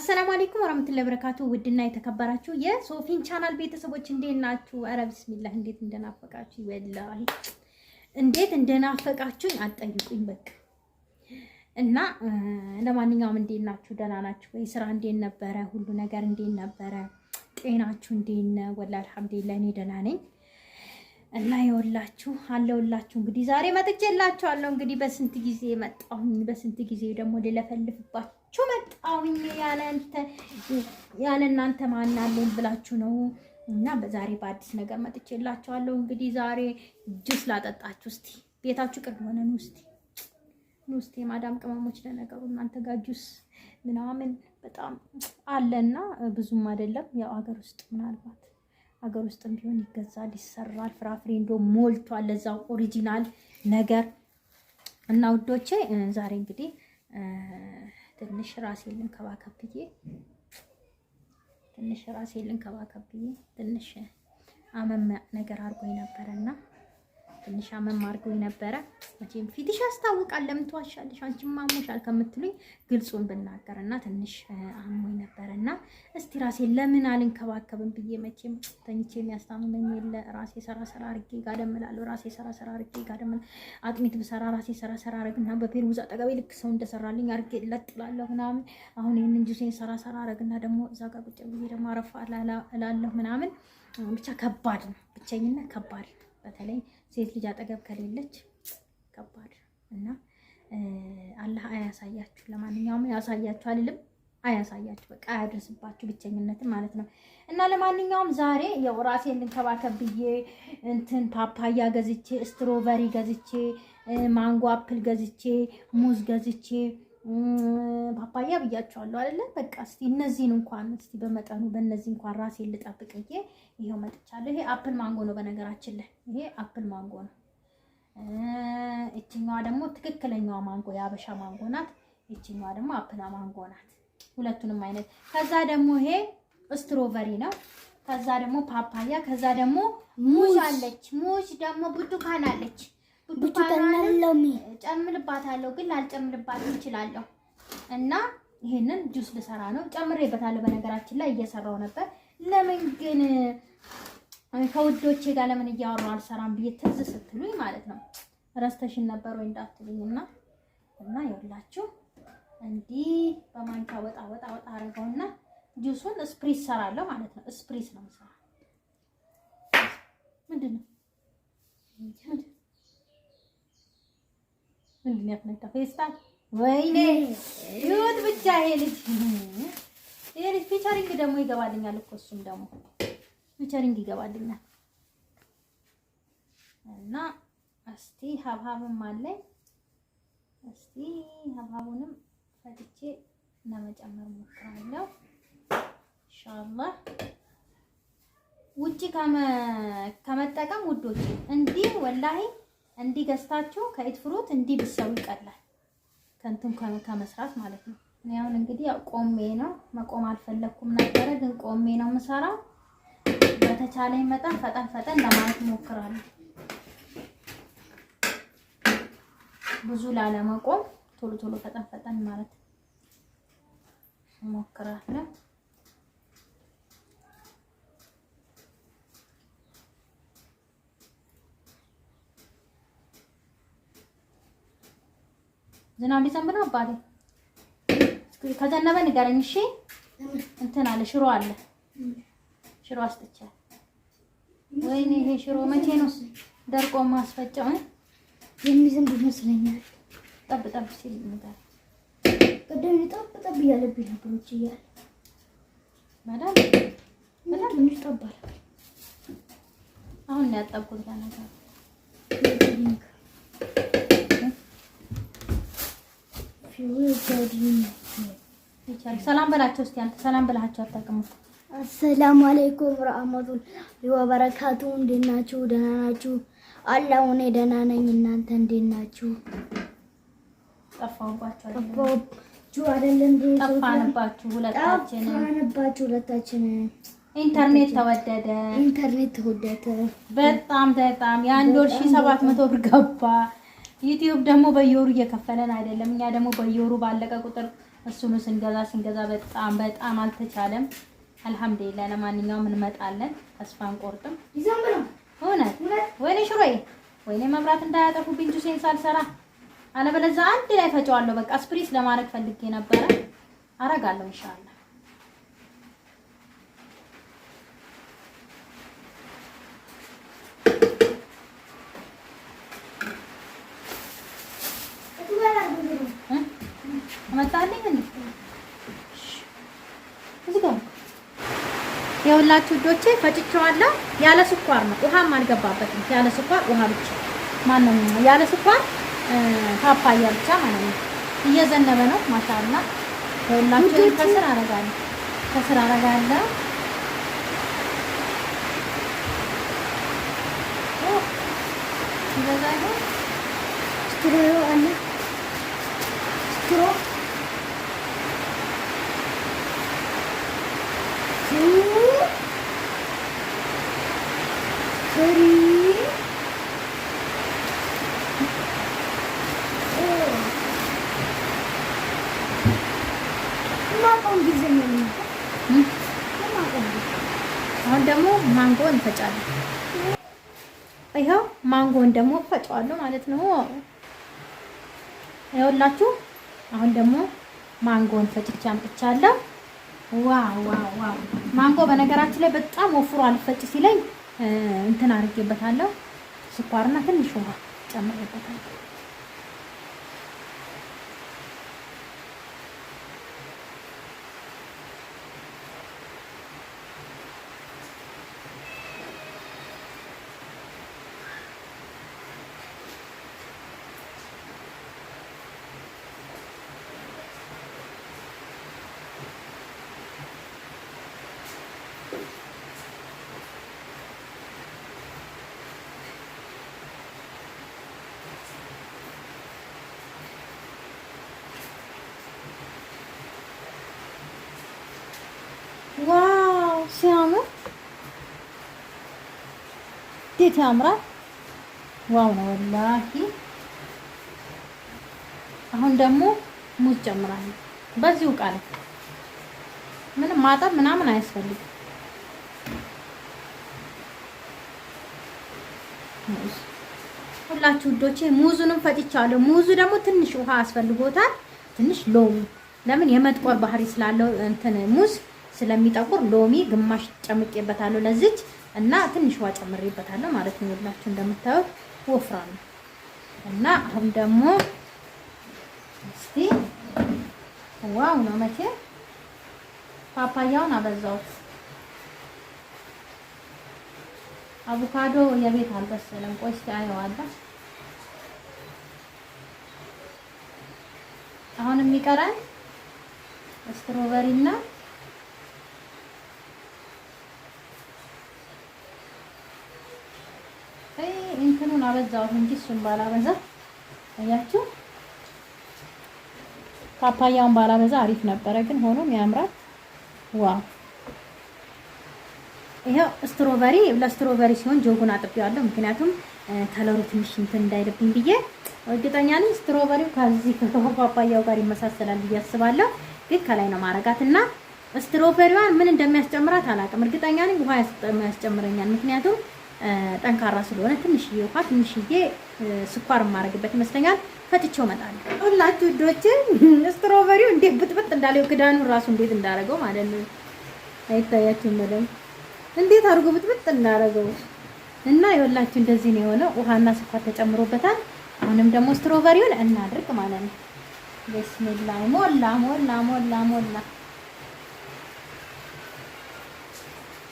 አሰላሙ አለይኩም ወራህመቱላሂ ወበረካቱ። ውድና የተከበራችሁ የሶፊን ቻናል ቤተሰቦች እንዴት ናችሁ? ኧረ ቢስሚላህ እንዴት እንደናፈቃችሁ ወላሂ እንዴት እንደናፈቃችሁኝ አትጠይቁኝ በቃ። እና ለማንኛውም እንዴት ናችሁ? ደህና ናችሁ ወይ? ስራ እንዴት ነበረ? ሁሉ ነገር እንዴት ነበረ? ጤናችሁ እንዴት ነው? ወላሂ አልሐምዱሊላህ እኔ ደህና ነኝ። እና ይኸውላችሁ አለሁላችሁ። እንግዲህ ዛሬ መጥቼላችኋለሁ። እንግዲህ በስንት ጊዜ መጣሁኝ፣ በስንት ጊዜ ደግሞ ልለፈልፍባችሁ መጣሁኝ። ያለ እናንተ ማን አለኝ ብላችሁ ነው። እና በዛሬ በአዲስ ነገር መጥቼላችኋለሁ። እንግዲህ ዛሬ ጁስ ላጠጣችሁ። እስቲ ቤታችሁ ቅርብ ሆነ ነው እስቲ ማዳም ቅመሞች ለነገሩ እናንተ ጋር ጁስ ምናምን በጣም አለና ብዙም አይደለም። ያው ሀገር ውስጥ ምናልባት ሀገር ውስጥም ቢሆን ይገዛል፣ ይሰራል። ፍራፍሬ እንደው ሞልቷል ለዛው ኦሪጂናል ነገር እና ውዶቼ ዛሬ እንግዲህ ትንሽ ራሴን ልንከባከብ ብዬ ትንሽ አመም ነገር አድርጎኝ ነበርና ትንሽ አመም አድርጎኝ ነበረ። መቼም ፊትሽ ያስታውቃል ለምን ትዋሻለሽ አንቺም አሞሻል ከምትሉኝ ግልጹን ብናገርና ትንሽ አሞኝ ነበርና እስቲ ራሴን ለምን አልንከባከብም ብዬ መቼም ተኝቼ የሚያስታምመኝ የለ ራሴ ሰራ አርጌ ጋደምላለሁ። ራሴ ሰራ አርጌ ጋደምል አጥሚት ብሰራ ራሴ ሰራ አረግና በፔሩዝ አጠገቤ ልክ ሰው እንደሰራልኝ አርጌ ለጥላለሁ ምናምን። አሁን ይሄንን ጁሴን ሰራ አረግና ደግሞ እዛ ጋር ቁጭ ብዬ ደግሞ አረፋ እላለሁ ምናምን። ብቻ ከባድ ነው፣ ብቸኝነት ከባድ ነው። በተለይ ሴት ልጅ አጠገብ ከሌለች ከባድ እና አላህ አያሳያችሁ። ለማንኛውም ያሳያችሁ አይደለም አያሳያችሁ፣ በቃ አያደርስባችሁ ብቸኝነትን ማለት ነው። እና ለማንኛውም ዛሬ ያው ራሴን ልንከባከብ ብዬ እንትን ፓፓያ ገዝቼ፣ ስትሮበሪ ገዝቼ፣ ማንጎ አፕል ገዝቼ፣ ሙዝ ገዝቼ፣ ፓፓያ ብያቸዋለሁ አይደለ? በቃ እስቲ እነዚህን እንኳን እስቲ በመጠኑ በእነዚህ እንኳን ራሴን ልጠብቅ ብዬ ይሄው መጥቻለሁ። ይሄ አፕል ማንጎ ነው በነገራችን ላይ ይሄ አፕል ማንጎ ነው። እቺኛዋ ደግሞ ትክክለኛዋ ማንጎ የአበሻ ማንጎ ናት። እቺኛዋ ደግሞ አፕል ማንጎ ናት። ሁለቱንም አይነት። ከዛ ደግሞ ይሄ ስትሮበሪ ነው። ከዛ ደግሞ ፓፓያ፣ ከዛ ደግሞ ሙዝ አለች። ሙዝ ደግሞ ብርቱካን አለች። ብርቱካን ጨምርባታለሁ ግን ላልጨምርባት እችላለሁ። እና ይሄንን ጁስ ልሰራ ነው። ጨምሬበታለሁ በነገራችን ላይ እየሰራው ነበር። ለምን ግን ከውዶቼ ጋር ለምን እያወራሁ አልሰራም ብዬ ትዝ ስትሉኝ ማለት ነው። ረስተሽን ነበር ወይ እንዳትሉኝና እና ይኸውላችሁ እንዲህ በማንኪያ ወጣ አረገውና ጁሱን ስፕሪስ ሰራለሁ ማለት ነው። ስፕሪስ ነው የምሰራው። ምንድነው ያፈነታ ፌስታል? ወይኔ ይሁት ብቻ ይሄ ልጅ ፊቸሪንግ ደግሞ ይገባልኛል እኮ እሱም ደግሞ ፊቸሪንግ ይገባልኛል። እና እስቲ ሀብሀብም አለኝ። እስቲ ሀብሀቡንም ፈትቼ ለመጨመር ሞክራለሁ ኢንሻአላህ። ውጪ ከመጠቀም ውዶች እንዲህ ወላሂ እንዲህ ገዝታችሁ ከኢት ፍሩት እንዲህ ብሰው ይቀላል ከንቱም ከመስራት ማለት ነው። እኔ አሁን እንግዲህ ያው ቆሜ ነው መቆም አልፈለኩም ነበር፣ ግን ቆሜ ነው የምሰራው። በተቻለኝ መጠን ፈጠን ለማለት ሞክራለሁ። ብዙ ላለመቆም ቶሎ ፈጠን ማለት ሞክራለሁ። ዝናብ ሊዘንብ ነው አባቴ። ከዘነበ ንገረኝ እሺ። እንትን አለ ሽሮ አለ። ሽሮ አስጥቻለሁ። ወይኔ ይሄ ሽሮ መቼ ነው ደርቆ ማስፈጫው? የሚዘንብ ይመስለኛል። ጠብ ሲል ነገር ቀደም ጠብ ያለብኝ ነገሮች እያለ ማዳም ትንሽ ጠብ አለ። አሁን ነው ያጠብኩት ለነገሩ። ሰላም በላቸው እስቲ አንተ ሰላም ብላችሁ አታውቅም። አሰላሙ አለይኩም ወራህመቱላሂ ወበረካቱ። እንዴት ናችሁ? ደህና ናችሁ? አላህ እኔ ደህና ነኝ። እናንተ እንዴት ናችሁ? ጠፋንባችሁ ሁለታችን። ኢንተርኔት ተወደደ በጣም የአንድ ወር 1700 ብር ገባ። ዩቲዩብ ደግሞ በየወሩ እየከፈለን አይደለም። እኛ ደግሞ በየወሩ ባለቀ ቁጥር እሱኑ ስንገዛ በጣም አልተቻለም። አልሐምዱሊላህ ለማንኛውም እንመጣለን፣ ተስፋ አንቆርጥም። እውነት ወይኔ ሽሮዬ፣ ወይኔ መብራት እንዳያጠፉብኝ ጁሴን ሳልሰራ፣ አለበለዚያ አንድ ላይ ፈጨዋለሁ። በቃ ስፕሪስ ለማድረግ ፈልጌ ነበረ፣ አረጋለሁ ኢንሻአላህ። መጣልኝ እንዴ? እዚህ ጋር የሁላችሁ ዶቼ ፈጭቼዋለሁ። ያለ ስኳር ነው፣ ውሃም አልገባበትም። ያለ ስኳር ውሃ ብቻ ማነው ያለ ስኳር ፓፓያ ብቻ ማለት ነው። እየዘነበ ነው ማሻአላ። የሁላችሁ ከስር አረጋለሁ። ይበዛ ይሆን ስትሮ አለ ስትሮ አሁን ደግሞ ማንጎ እንፈጫለን። ይኸው ማንጎን ደግሞ ፈጫዋለሁ ማለት ነው። ይኸውላችሁ አሁን ደግሞ ማንጎን ፈጭቼ አምጥቻለሁ። ዋው ዋው ዋው! ማንጎ በነገራችን ላይ በጣም ወፍሮ አልፈጭ ሲለኝ እንትን አድርጌበታለሁ። ስኳርና ትንሽ ውሃ ጨምሬበታለሁ። ዋው ሲያምር! እንዴት ያምራል! ዋው ነው ወላሂ። አሁን ደግሞ ሙዝ ጨምራለሁ። በዚሁ ቃል ምንም ማጠብ ምናምን አያስፈልግም። ሁላችሁ ውዶቼ ሙዙንም ፈጭቻለሁ። ሙዙ ደግሞ ትንሽ ውሃ አስፈልጎታል። ትንሽ ሎሚ፣ ለምን የመጥቆር ባህሪ ስላለው እንትን ሙዝ ስለሚጠቁር ሎሚ ግማሽ ጨምቄበታለሁ ለዚች እና ትንሽ ውሃ ጨምሬበታለሁ ማለት ነው። ሁላችሁ እንደምታዩት ወፍራም ነው እና አሁን ደግሞ እስቲ ዋው ነው መቼ ፓፓያውን አበዛሁት። አቮካዶ የቤት አልበሰለም። ቆይ እስቲ አየዋለሁ። አሁን የሚቀረን ስትሮበሪ እና እንትኑን አበዛሁት እንጂ እሱን ባላበዛ አያችሁ፣ ፓፓያውን ባላበዛ አሪፍ ነበረ፣ ግን ሆኖም ያምራል። ዋው! ይሄው ስትሮበሪ ለስትሮበሪ ሲሆን ጆጉን አጥቤዋለሁ፣ ምክንያቱም ከለሩ ትንሽ እንትን እንዳይልብኝ ብዬ። እርግጠኛ ነኝ ስትሮበሪው ከዚህ ከፓፓያው ጋር ይመሳሰላል ብዬ አስባለሁ፣ ግን ከላይ ነው ማረጋትና ስትሮበሪዋን ምን እንደሚያስጨምራት አላውቅም። እርግጠኛ ነኝ ውሃ ያስጨምረኛል፣ ምክንያቱም ጠንካራ ስለሆነ ትንሽዬ ውሃ ትንሽዬ ስኳር ማረግበት ይመስለኛል። ፈትቼው እመጣለሁ። ሁላችሁ ዶቼ ስትሮበሪው እንዴት ብጥብጥ እንዳለው ክዳኑ ራሱ እንዴት እንዳረገው ማለት ነው። አይታያችሁም ማለት እንዴት አድርጎ ብጥብጥ እንዳረገው እና ይኸውላችሁ እንደዚህ ነው የሆነው። ውሃና ስኳር ተጨምሮበታል። አሁንም ደግሞ ስትሮበሪውን እናድርግ ማለት ነው። ቢስሚላህ ሞላ ሞላ ሞላ ሞላ።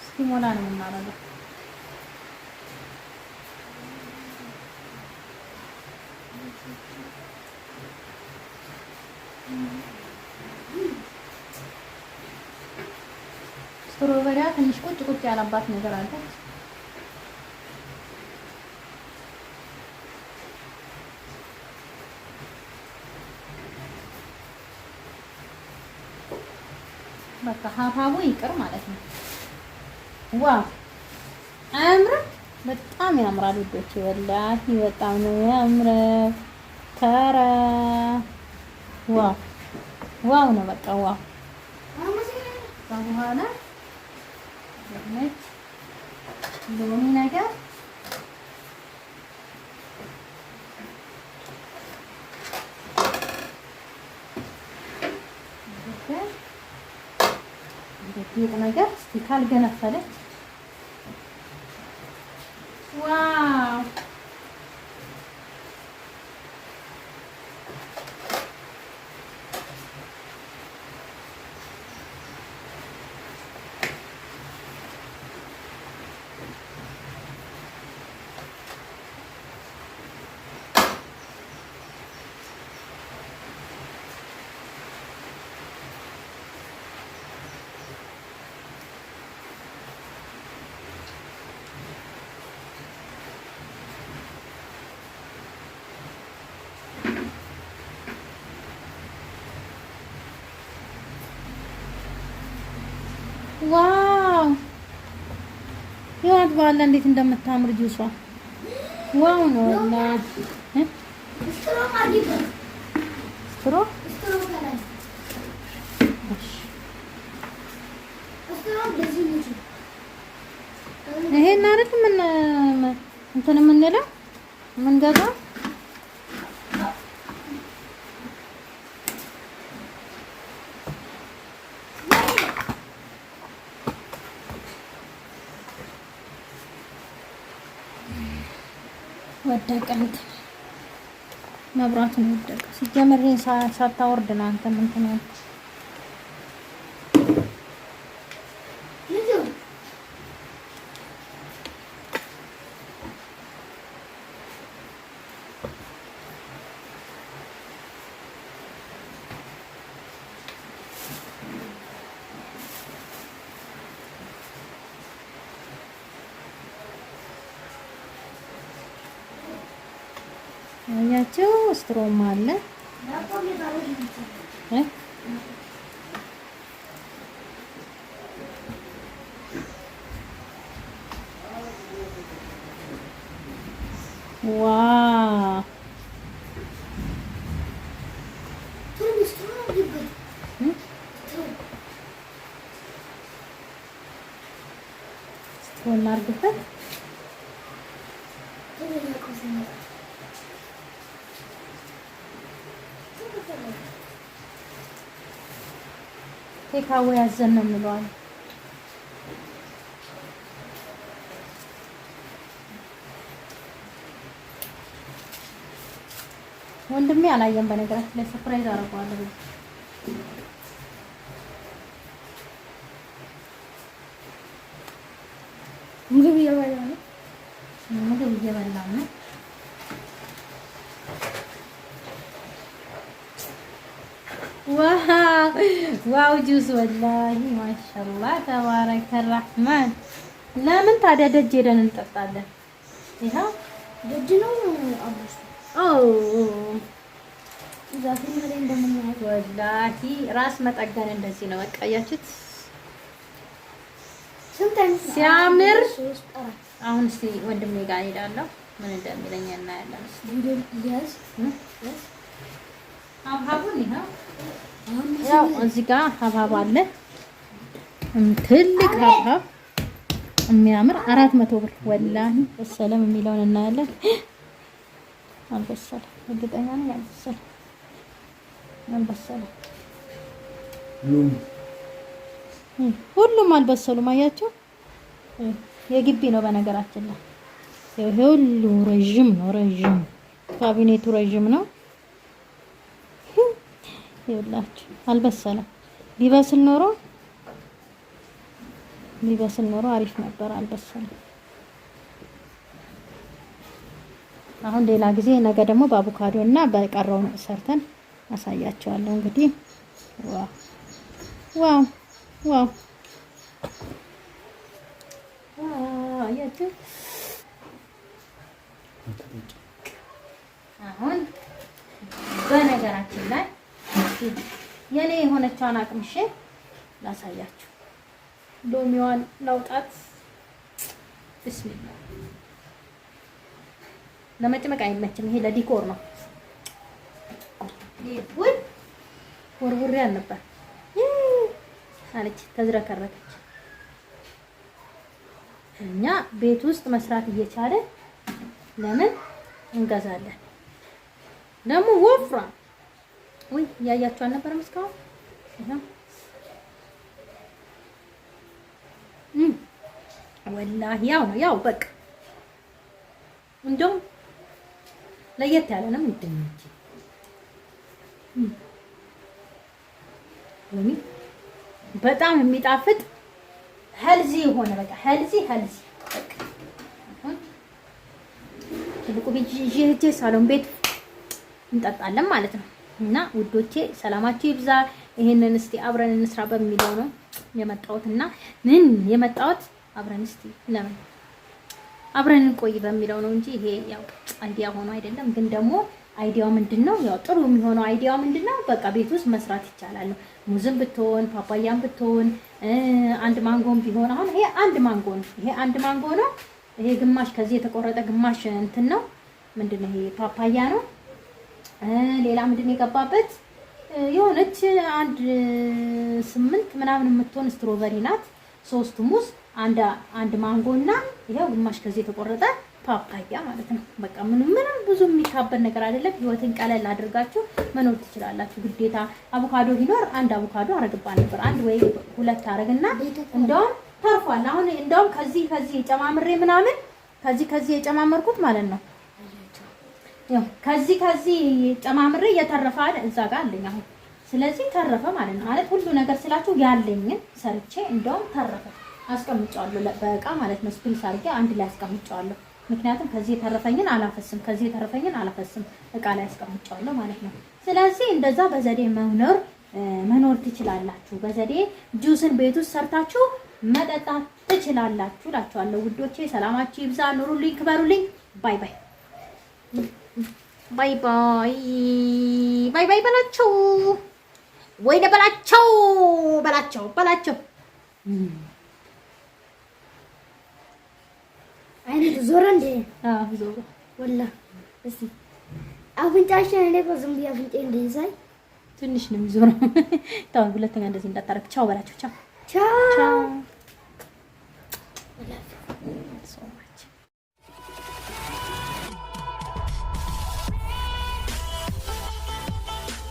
እስኪ ሞላ ነው የምናደርገው። ስትሮበሪያ ትንሽ ቁጭ ቁጭ ያለባት ነገር አለ። በቃ ሀብሀቡ ይቅር ማለት ነው። ዋው አያምርም? በጣም ያምራል ውዶቼ፣ ወላሂ በጣም ነው ያምረው። ተራ ዋው ዋው ነው በቃ ዋው። በኋላ ሎሚ ነገር ጌጥ ነገር እስቲ ካልገነፈለች ዋው ዋው ይዋት ባላ እንዴት እንደምታምር ጁሷ ዋው ነው እና ስትሮ ይሄን አይደል ምን እንትን የምንለው የምንገዛው ወደቀ እንትን መብራቱን ወደቀ። ሲጀመር ይሄን ሳታወርድ ነው አንተ ምን ትሆን? አያችሁ ስትሮም አለ ዋው ስትሮም አድርግበት ቴካዌ ያዘን ነው የሚለው ወንድሜ አላየም። በነገራችን ላይ ሰርፕራይዝ አደርገዋለሁ። ምግብ እየበላ ነው። ዋው ጁስ ወላሂ ማሻአላህ ተባረከ ረህማን። ለምን ታዲያ ደጅ ሄደን እንጠጣለን? ይሄው ደጅ ነው አብሽ ዛፍን ላይ እንደምናየው ወላሂ ራስ መጠገን እንደዚህ ነው። በቃ ያችሁት ሲያምር። አሁን እስቲ ወንድሜ ጋር ሄዳለሁ ምን እንደሚለኝ እናያለን። ሀብሀቡን ይኸው ያው እዚህ ጋር ሀብሀብ አለ ትልቅ ሀብሀብ የሚያምር 400 ብር ወላሂ በሰለም የሚለውን እናያለን። አልበሰለም እርግጠኛ ነኝ አልበሰለም። ሁሉም አልበሰሉም። አያችሁ የግቢ ነው በነገራችን ላይ ይሄ ሁሉ ረጅም ነው። ረጅም ካቢኔቱ ረጅም ነው። ይኸውላችሁ አልበሰለም። ቢበስል ኖሮ አሪፍ ነበር። አልበሰለም። አሁን ሌላ ጊዜ ነገ ደግሞ በአቮካዶ እና በቀረው ሰርተን አሳያቸዋለሁ። እንግዲህ ዋው አያችሁ አሁን በነገራችን ላይ የኔ የሆነችውን አቅምሼ ላሳያችሁ። ሎሚዋን ላውጣት። ቢስሚላህ ለመጭመቅ አይመችም። ይሄ ለዲኮር ነው። ይሁን ወርውሬ አልነበር አለች ተዝረከረከች። እኛ ቤት ውስጥ መስራት እየቻለ ለምን እንገዛለን? ደግሞ ወፍራ ወይ ያያችሁ አልነበረም እስካሁን? ወላሂ ያው ነው ያው በቃ እንደውም ለየት ያለ ነው የሚደነች በጣም የሚጣፍጥ ሄልዚ የሆነ በቃ ሄልዚ በቃ ትልቁ ቢጂ ሳሎን ቤት እንጠጣለን ማለት ነው። እና ውዶቼ ሰላማችሁ ይብዛ። ይሄንን እስቲ አብረን እንስራ በሚለው ነው የመጣሁትና ምን የመጣሁት አብረን እስቲ ለምን አብረን እንቆይ በሚለው ነው እንጂ ይሄ ያው አይዲያ ሆኖ አይደለም። ግን ደግሞ አይዲያው ምንድነው? ያው ጥሩ የሚሆነው አይዲያው ምንድነው? በቃ ቤት ውስጥ መስራት ይቻላል። ሙዝም ብትሆን ፓፓያም ብትሆን አንድ ማንጎም ቢሆን አሁን ይሄ አንድ ማንጎ ነው። ይሄ አንድ ማንጎ ነው። ይሄ ግማሽ ከዚህ የተቆረጠ ግማሽ እንትን ነው። ምንድነው ይሄ ፓፓያ ነው። ሌላ ምንድነው የገባበት? የሆነች 1.8 ምናምን የምትሆን ስትሮበሪ ናት። 3 ሙዝ አንድ ማንጎና ይሄው ግማሽ ከዚህ የተቆረጠ ፓፓያ ማለት ነው። በቃ ምንም ብዙ የሚካበድ ነገር አይደለም። ህይወትን ቀለል አድርጋችሁ መኖር ትችላላችሁ። ግዴታ አቮካዶ ቢኖር አንድ አቮካዶ አረግባ ነበር። አንድ ወይ ሁለት አረግና እንደውም ተርፏል። አሁን እንደውም ከዚህ ጨማምሬ ምናምን ከዚህ የጨማመርኩት ማለት ነው። ያው ከዚህ ጨማምሬ የተረፈ እዛ ጋር አለኝ አሁን። ስለዚህ ተረፈ ማለት ነው። ማለት ሁሉ ነገር ስላችሁ ያለኝን ሰርቼ እንደውም ተረፈ አስቀምጫለሁ በእቃ ማለት ነው። ስፕሪስ አድርጌ አንድ ላይ አስቀምጫለሁ። ምክንያቱም ከዚህ የተረፈኝን አላፈስም እቃ ላይ አስቀምጫለሁ ማለት ነው። ስለዚህ እንደዛ በዘዴ መኖር ትችላላችሁ። በዘዴ ጁስን ቤት ውስጥ ሰርታችሁ መጠጣት ትችላላችሁ እላችኋለሁ ውዶቼ። ሰላማችሁ ይብዛ፣ ኑሩልኝ፣ ክበሩልኝ። ባይ ባይ ባይ ባይ ባይ ባይ በላቸው ወይ በላቸው አይኔ ዞረ እንዴ? ዞረ ወላ እስቲ አፍንጫሽን እኔ በዝም ብዬ አፍንጬ እንደዚህ ትንሽ ነው የሚዞረው። ታው ሁለተኛ እንደዚህ እንዳታረግ። ቻው በላቸው። ቻው